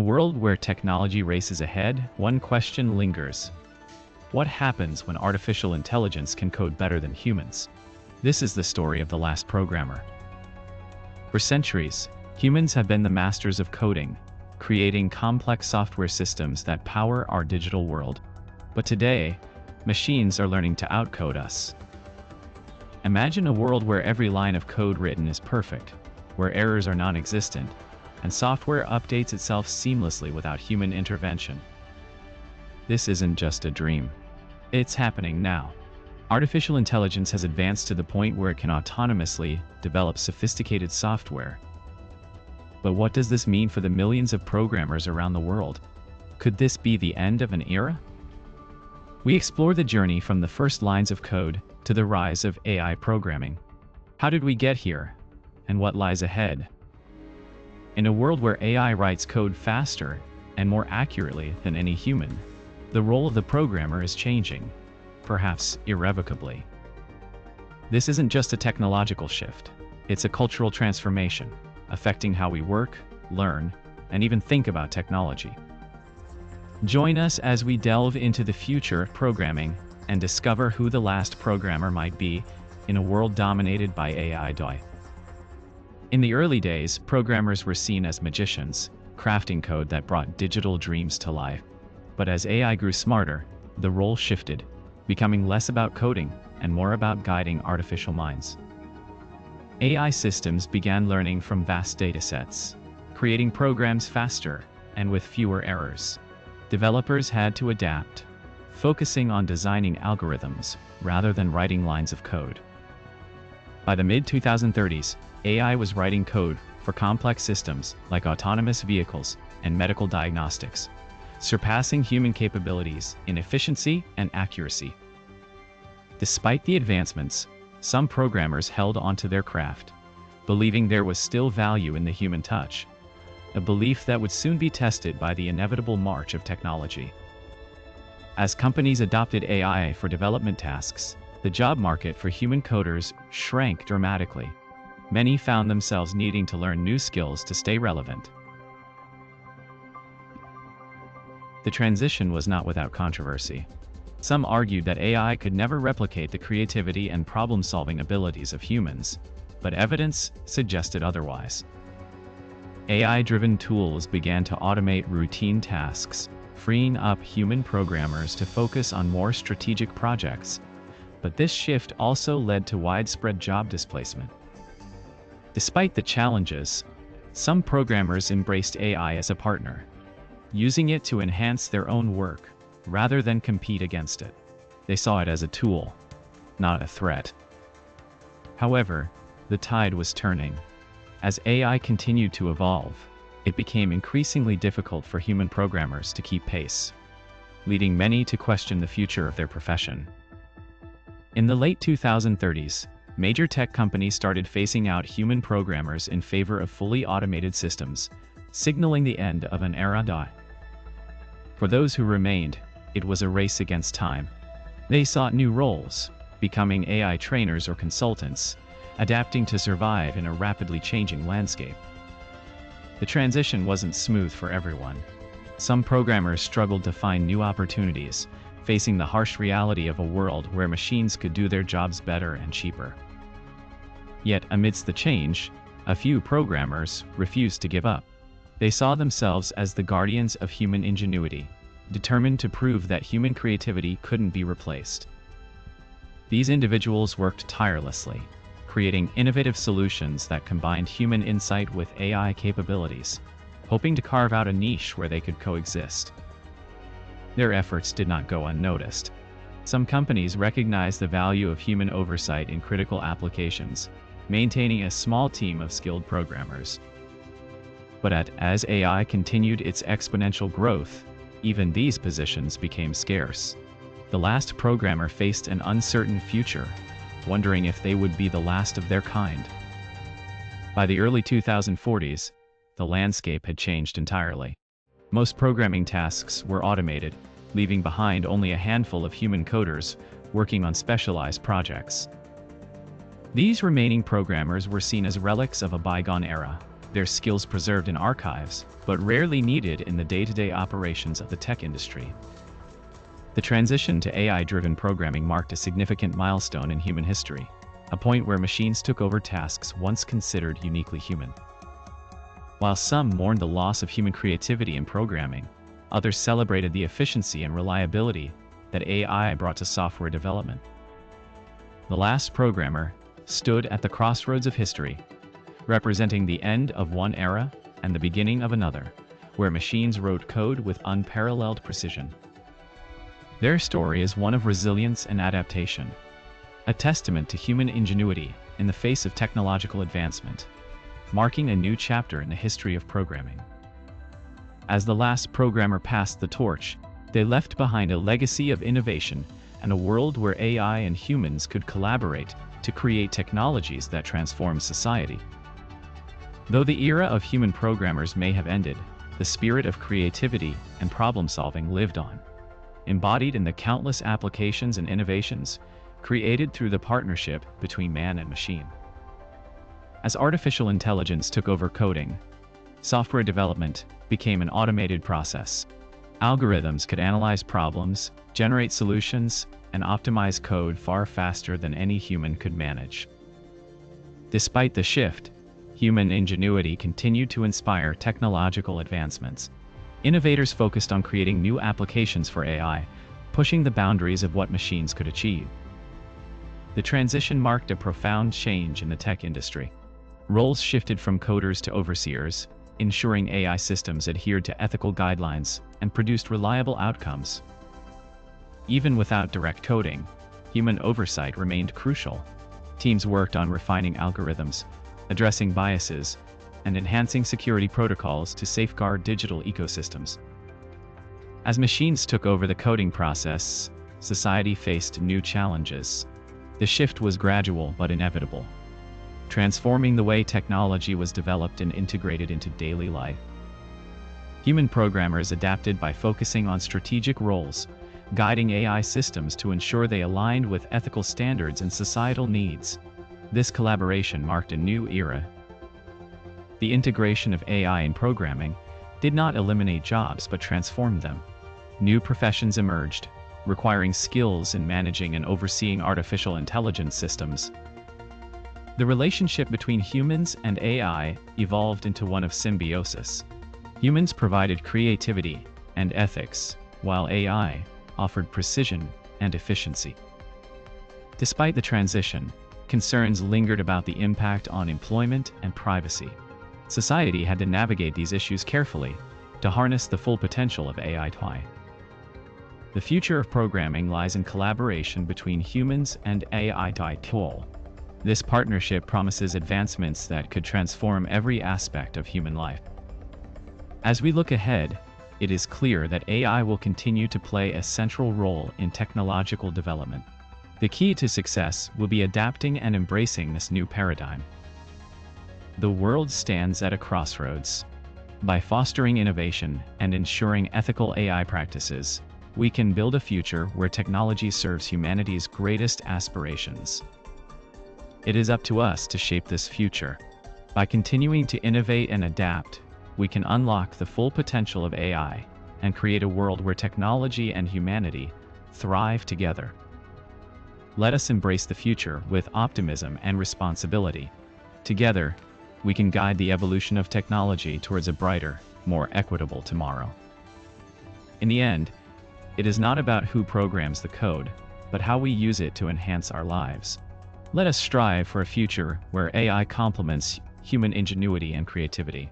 world where technology races ahead, one question lingers. What happens when artificial intelligence can code better than humans? This is the story of the last programmer. For centuries, humans have been the masters of coding, creating complex software systems that power our digital world. But today, machines are learning to outcode us. Imagine a world where every line of code written is perfect, where errors are non-existent, and software updates itself seamlessly without human intervention. This isn't just a dream. It's happening now. Artificial intelligence has advanced to the point where it can autonomously develop sophisticated software. But what does this mean for the millions of programmers around the world? Could this be the end of an era? We explore the journey from the first lines of code to the rise of AI programming. How did we get here? And what lies ahead? In a world where AI writes code faster and more accurately than any human, the role of the programmer is changing, perhaps irrevocably. This isn't just a technological shift, it's a cultural transformation, affecting how we work, learn, and even think about technology. Join us as we delve into the future of programming and discover who the last programmer might be in a world dominated by AI. In the early days, programmers were seen as magicians, crafting code that brought digital dreams to life. But as AI grew smarter, the role shifted, becoming less about coding and more about guiding artificial minds. AI systems began learning from vast datasets, creating programs faster and with fewer errors. Developers had to adapt, focusing on designing algorithms rather than writing lines of code. By the mid-2030s, AI was writing code for complex systems like autonomous vehicles and medical diagnostics, surpassing human capabilities in efficiency and accuracy. Despite the advancements, some programmers held onto their craft, believing there was still value in the human touch, a belief that would soon be tested by the inevitable march of technology. As companies adopted AI for development tasks, the job market for human coders shrank dramatically. Many found themselves needing to learn new skills to stay relevant. The transition was not without controversy. Some argued that AI could never replicate the creativity and problem-solving abilities of humans, but evidence suggested otherwise. AI-driven tools began to automate routine tasks, freeing up human programmers to focus on more strategic projects. But this shift also led to widespread job displacement. Despite the challenges, some programmers embraced AI as a partner, using it to enhance their own work rather than compete against it. They saw it as a tool, not a threat. However, the tide was turning. As AI continued to evolve, it became increasingly difficult for human programmers to keep pace, leading many to question the future of their profession. In the late 2030s, major tech companies started phasing out human programmers in favor of fully automated systems, signaling the end of an era. For those who remained, it was a race against time. They sought new roles, becoming AI trainers or consultants, adapting to survive in a rapidly changing landscape. The transition wasn't smooth for everyone. Some programmers struggled to find new opportunities, facing the harsh reality of a world where machines could do their jobs better and cheaper. Yet amidst the change, a few programmers refused to give up. They saw themselves as the guardians of human ingenuity, determined to prove that human creativity couldn't be replaced. These individuals worked tirelessly, creating innovative solutions that combined human insight with AI capabilities, hoping to carve out a niche where they could coexist. Their efforts did not go unnoticed. Some companies recognized the value of human oversight in critical applications, maintaining a small team of skilled programmers. But as AI continued its exponential growth, even these positions became scarce. The last programmer faced an uncertain future, wondering if they would be the last of their kind. By the early 2040s, the landscape had changed entirely. Most programming tasks were automated, leaving behind only a handful of human coders working on specialized projects. These remaining programmers were seen as relics of a bygone era, their skills preserved in archives, but rarely needed in the day-to-day operations of the tech industry. The transition to AI-driven programming marked a significant milestone in human history, a point where machines took over tasks once considered uniquely human. While some mourned the loss of human creativity in programming, others celebrated the efficiency and reliability that AI brought to software development. The last programmer stood at the crossroads of history, representing the end of one era and the beginning of another, where machines wrote code with unparalleled precision. Their story is one of resilience and adaptation, a testament to human ingenuity in the face of technological advancement, marking a new chapter in the history of programming. As the last programmer passed the torch, they left behind a legacy of innovation and a world where AI and humans could collaborate to create technologies that transform society. Though the era of human programmers may have ended, the spirit of creativity and problem-solving lived on, embodied in the countless applications and innovations created through the partnership between man and machine. As artificial intelligence took over coding, software development became an automated process. Algorithms could analyze problems, generate solutions, and optimize code far faster than any human could manage. Despite the shift, human ingenuity continued to inspire technological advancements. Innovators focused on creating new applications for AI, pushing the boundaries of what machines could achieve. The transition marked a profound change in the tech industry. Roles shifted from coders to overseers, ensuring AI systems adhered to ethical guidelines and produced reliable outcomes. Even without direct coding, human oversight remained crucial. Teams worked on refining algorithms, addressing biases, and enhancing security protocols to safeguard digital ecosystems. As machines took over the coding process, society faced new challenges. The shift was gradual but inevitable, transforming the way technology was developed and integrated into daily life. Human programmers adapted by focusing on strategic roles, guiding AI systems to ensure they aligned with ethical standards and societal needs. This collaboration marked a new era. The integration of AI in programming did not eliminate jobs but transformed them. New professions emerged, requiring skills in managing and overseeing artificial intelligence systems. The relationship between humans and AI evolved into one of symbiosis. Humans provided creativity and ethics, while AI offered precision and efficiency. Despite the transition, concerns lingered about the impact on employment and privacy. Society had to navigate these issues carefully to harness the full potential of AI. The future of programming lies in collaboration between humans and AI tool. This partnership promises advancements that could transform every aspect of human life. As we look ahead, it is clear that AI will continue to play a central role in technological development. The key to success will be adapting and embracing this new paradigm. The world stands at a crossroads. By fostering innovation and ensuring ethical AI practices, we can build a future where technology serves humanity's greatest aspirations. It is up to us to shape this future. By continuing to innovate and adapt, we can unlock the full potential of AI and create a world where technology and humanity thrive together. Let us embrace the future with optimism and responsibility. Together, we can guide the evolution of technology towards a brighter, more equitable tomorrow. In the end, it is not about who programs the code, but how we use it to enhance our lives. Let us strive for a future where AI complements human ingenuity and creativity.